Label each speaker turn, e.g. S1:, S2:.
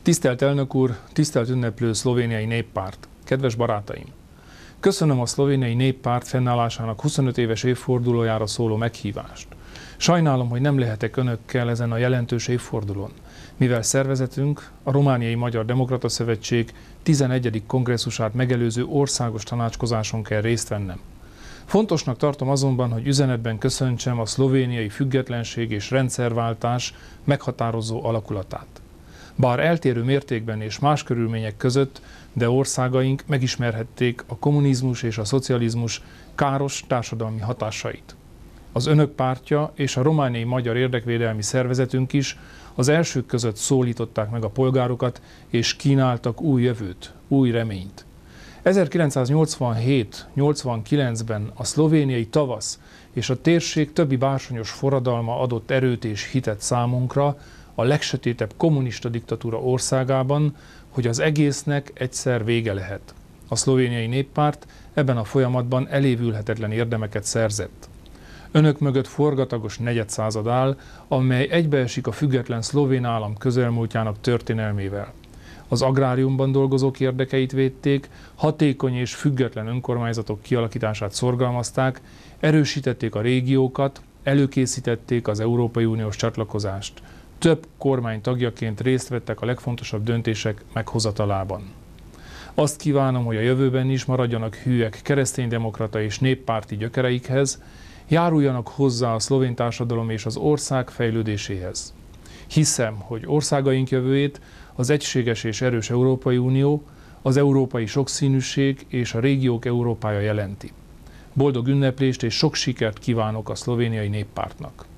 S1: Tisztelt elnök úr, tisztelt ünneplő szlovéniai néppárt, kedves barátaim! Köszönöm a szlovéniai néppárt fennállásának 25 éves évfordulójára szóló meghívást. Sajnálom, hogy nem lehetek önökkel ezen a jelentős évfordulón, mivel szervezetünk, a Romániai Magyar Demokrata Szövetség 11. kongresszusát megelőző országos tanácskozáson kell részt vennem. Fontosnak tartom azonban, hogy üzenetben köszöntsem a szlovéniai függetlenség és rendszerváltás meghatározó alakulatát. Bár eltérő mértékben és más körülmények között, de országaink megismerhették a kommunizmus és a szocializmus káros társadalmi hatásait. Az önök pártja és a Romániai Magyar Érdekvédelmi Szervezetünk is az elsők között szólították meg a polgárokat, és kínáltak új jövőt, új reményt. 1987-89-ben a szlovéniai tavasz és a térség többi bársonyos forradalma adott erőt és hitet számunkra, a legsötétebb kommunista diktatúra országában, hogy az egésznek egyszer vége lehet. A szlovéniai néppárt ebben a folyamatban elévülhetetlen érdemeket szerzett. Önök mögött forgatagos negyedszázad áll, amely egybeesik a független szlovén állam közelmúltjának történelmével. Az agráriumban dolgozók érdekeit védték, hatékony és független önkormányzatok kialakítását szorgalmazták, erősítették a régiókat, előkészítették az Európai Uniós csatlakozást. Több kormány tagjaként részt vettek a legfontosabb döntések meghozatalában. Azt kívánom, hogy a jövőben is maradjanak hűek kereszténydemokrata és néppárti gyökereikhez, járuljanak hozzá a szlovén társadalom és az ország fejlődéséhez. Hiszem, hogy országaink jövőjét az egységes és erős Európai Unió, az európai sokszínűség és a régiók Európája jelenti. Boldog ünneplést és sok sikert kívánok a szlovéniai néppártnak!